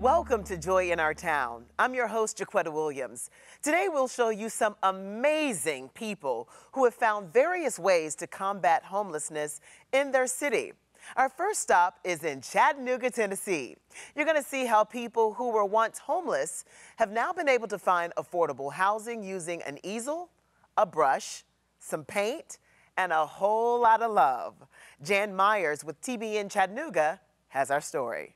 Welcome to Joy in Our Town. I'm your host, Jaquetta Williams. Today we'll show you some amazing people who have found various ways to combat homelessness in their city. Our first stop is in Chattanooga, Tennessee. You're going to see how people who were once homeless have now been able to find affordable housing using an easel, a brush, some paint, and a whole lot of love. Jan Myers with TBN Chattanooga has our story.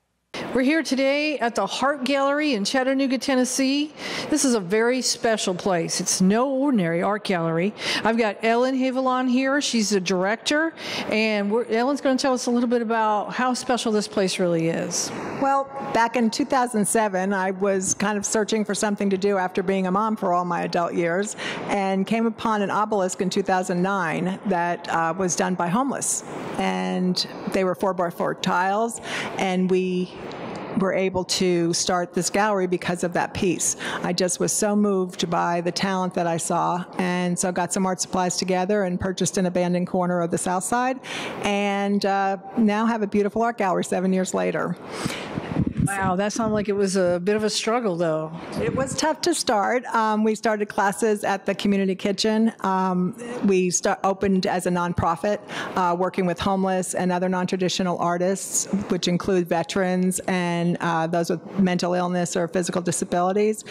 We're here today at the Hart Gallery in Chattanooga, Tennessee. This is a very special place. It's no ordinary art gallery. I've got Ellen Haviland here. She's the director, and Ellen's going to tell us a little bit about how special this place really is. Well, back in 2007, I was kind of searching for something to do after being a mom for all my adult years, and came upon an obelisk in 2009 that was done by homeless. And they were 4x4 tiles, and we were able to start this gallery because of that piece. I just was so moved by the talent that I saw, and so got some art supplies together and purchased an abandoned corner of the South Side, and now have a beautiful art gallery 7 years later. Wow, that sounded like it was a bit of a struggle, though. It was tough to start. We started classes at the community kitchen. We opened as a nonprofit, working with homeless and other non-traditional artists, which include veterans and those with mental illness or physical disabilities.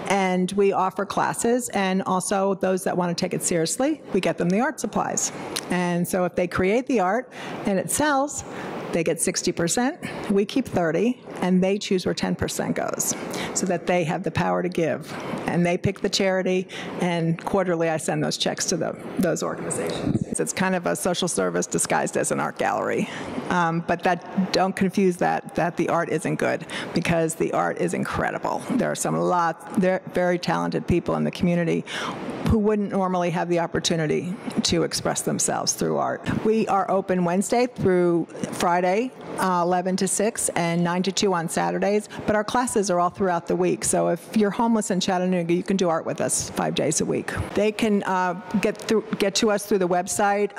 And we offer classes, and also those that want to take it seriously, we get them the art supplies. And so if they create the art and it sells, they get 60%, we keep 30%, and they choose where 10% goes, so that they have the power to give. And they pick the charity, and quarterly I send those checks to those organizations. It's kind of a social service disguised as an art gallery. But don't confuse that the art isn't good, because the art is incredible. There are very talented people in the community who wouldn't normally have the opportunity to express themselves through art. We are open Wednesday through Friday, 11 to 6, and 9 to 2 on Saturdays, but our classes are all throughout the week. So if you're homeless in Chattanooga, you can do art with us 5 days a week. They can get to us through the website,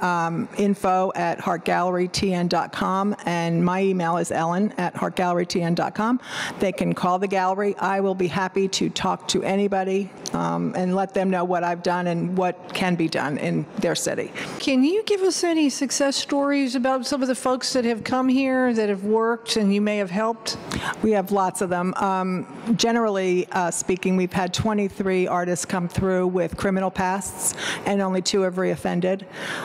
info@hartgallerytn.com, and my email is ellen@hartgallerytn.com. They can call the gallery. I will be happy to talk to anybody and let them know what I've done and what can be done in their city. Can you give us any success stories about some of the folks that have come here, that have worked, and you may have helped? We have lots of them. Generally speaking, we've had 23 artists come through with criminal pasts, and only 2 have reoffended.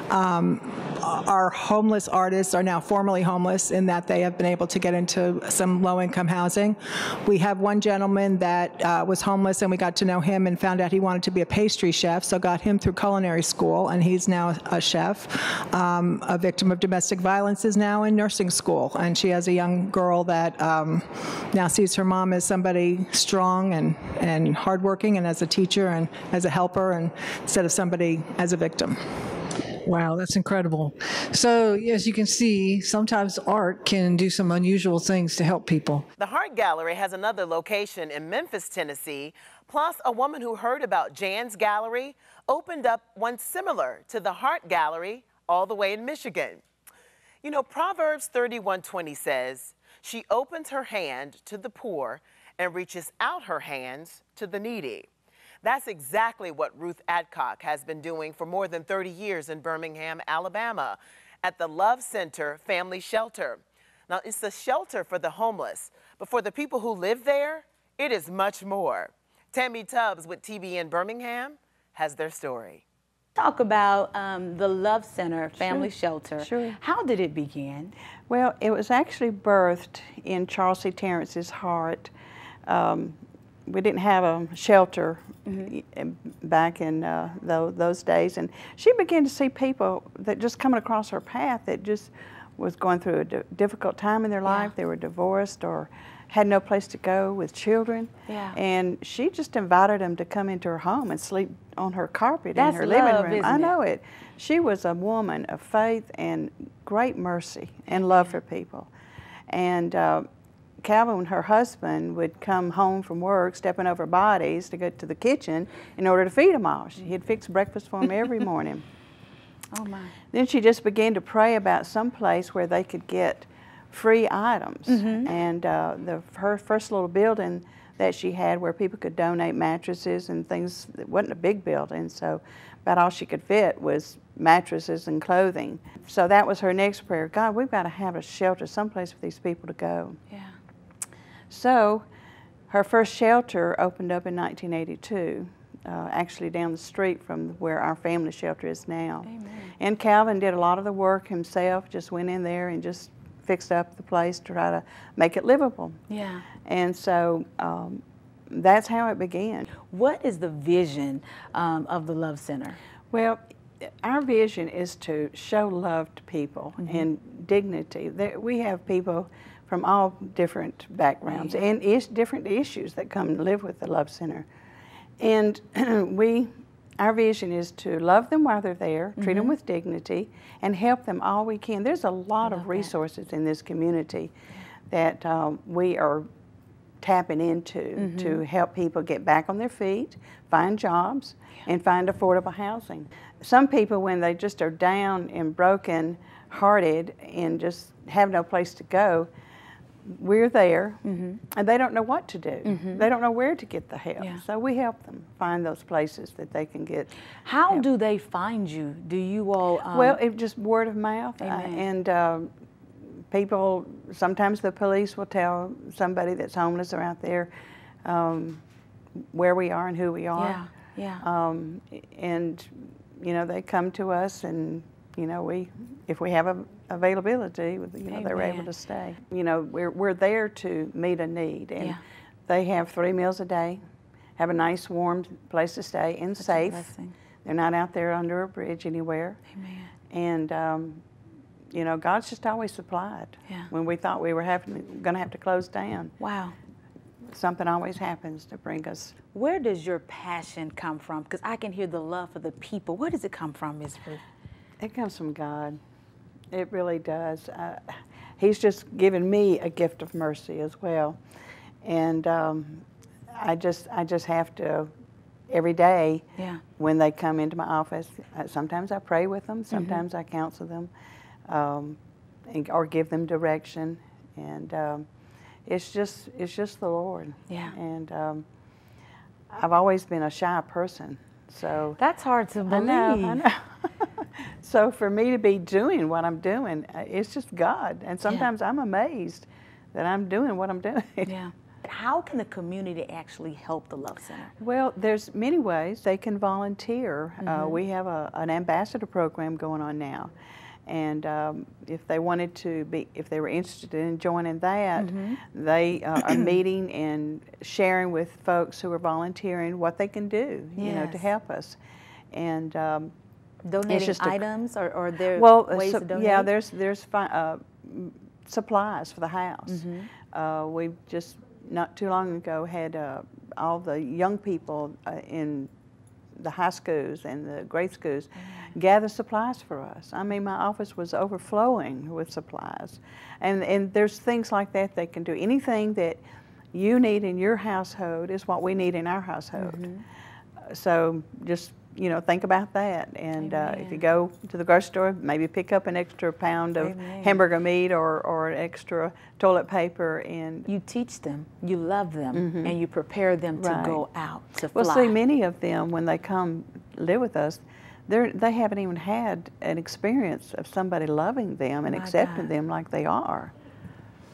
Our homeless artists are now formally homeless in that they have been able to get into some low-income housing. We have one gentleman that was homeless, and we got to know him and found out he wanted to be a pastry chef, so got him through culinary school, and he's now a chef. A victim of domestic violence is now in nursing school, and she has a young girl that now sees her mom as somebody strong and hardworking, and as a teacher and as a helper, and instead of somebody as a victim. Wow, that's incredible. So, as you can see, sometimes art can do some unusual things to help people. The Hart Gallery has another location in Memphis, Tennessee. Plus, a woman who heard about Jan's Gallery opened up one similar to the Hart Gallery all the way in Michigan. You know, Proverbs 31:20 says, "She opens her hand to the poor and reaches out her hands to the needy." That's exactly what Ruth Adcock has been doing for more than 30 years in Birmingham, Alabama, at the Love Center Family Shelter. Now, it's a shelter for the homeless, but for the people who live there, it is much more. Tammy Tubbs with TBN Birmingham has their story. Talk about the Love Center Family Shelter. Sure. How did it begin? Well, it was actually birthed in Charles C. Terrence's heart. We didn't have a shelter back in those days, and she began to see people that just coming across her path that just was going through a difficult time in their life. They were divorced or had no place to go with children, and she just invited them to come into her home and sleep on her carpet in her living room. I know it. She was a woman of faith and great mercy and love for people. And Calvin, her husband, would come home from work, stepping over bodies to go to the kitchen in order to feed them all. He'd fix breakfast for them every morning. Oh my. Then she just began to pray about some place where they could get free items. And her first little building that she had where people could donate mattresses and things, it wasn't a big building, so about all she could fit was mattresses and clothing. So that was her next prayer. God, we've got to have a shelter, someplace for these people to go. Yeah. So her first shelter opened up in 1982, actually down the street from where our family shelter is now. Amen. And Calvin did a lot of the work himself, just went in there and just fixed up the place to try to make it livable. Yeah. And so that's how it began. What is the vision of the Love Center? Well, our vision is to show love to people and dignity. We have people from all different backgrounds and different issues that come and live with the Love Center. And our vision is to love them while they're there, treat them with dignity, and help them all we can. There's a lot of resources in this community that we are tapping into to help people get back on their feet, find jobs, and find affordable housing. Some people, when they just are down and broken hearted and just have no place to go, we're there, and they don't know what to do. They don't know where to get the help. Yeah. So we help them find those places that they can get How help. do they find you? Do you all? Well, it's just word of mouth. Amen. And people, sometimes the police will tell somebody that's homeless or out there where we are and who we are. Yeah. And, you know, they come to us and, you know, if we have availability, you know, they're able to stay. You know, we're there to meet a need, and they have 3 meals a day, have a nice warm place to stay, and safe. They're not out there under a bridge anywhere. Amen. And you know, God's just always supplied. Yeah. When we thought we were going to have to close down, Wow. something always happens to bring us. Where does your passion come from? Because I can hear the love for the people. Where does it come from, Ms. Ruth? It comes from God. It really does. He's just given me a gift of mercy as well, and I just have to every day. Yeah. When they come into my office, sometimes I pray with them. Sometimes I counsel them, or give them direction, and it's just the Lord. Yeah. And I've always been a shy person, so That's hard to believe. I know. So for me to be doing what I'm doing, it's just God. And sometimes I'm amazed that I'm doing what I'm doing. Yeah. How can the community actually help the Love Center? Well, there's many ways. They can volunteer. We have an ambassador program going on now. And if they wanted to be, if they were interested in joining that, they are meeting and sharing with folks who are volunteering what they can do, you know, to help us. And Donating items, or are there ways to donate? Yeah, there's supplies for the house. We just not too long ago had all the young people in the high schools and the grade schools gather supplies for us. I mean, my office was overflowing with supplies. And there's things like that they can do. Anything that you need in your household is what we need in our household. So just, you know, think about that. And if you go to the grocery store, maybe pick up an extra pound of hamburger meat or an extra toilet paper. And you teach them, you love them, and you prepare them to go out, to fly. Well, see, many of them, when they come live with us, they haven't even had an experience of somebody loving them and accepting them like they are.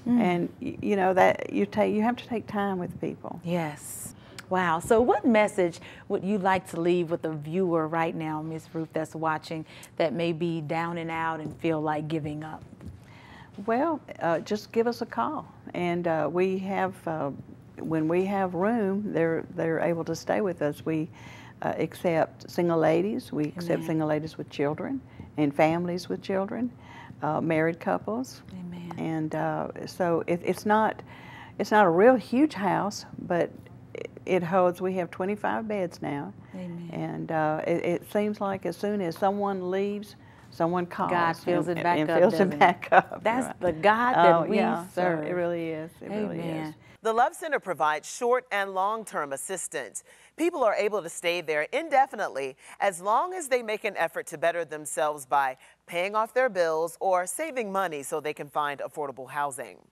And you know that you have to take time with people. Yes. Wow. So what message would you like to leave with a viewer right now, Ms. Ruth, that's watching, that may be down and out and feel like giving up? Well, just give us a call, and we have when we have room, they're able to stay with us. We accept single ladies. We accept single ladies with children, and families with children, married couples. Amen. And so it's not a real huge house, but it holds. We have 25 beds now. Amen. And it seems like as soon as someone leaves, someone calls. God fills it back and up, fills doesn't it he? back up. That's Right. the God Oh, that we yeah, so serve. it really is. It really is. Amen. The Love Center provides short and long-term assistance. People are able to stay there indefinitely as long as they make an effort to better themselves by paying off their bills or saving money so they can find affordable housing.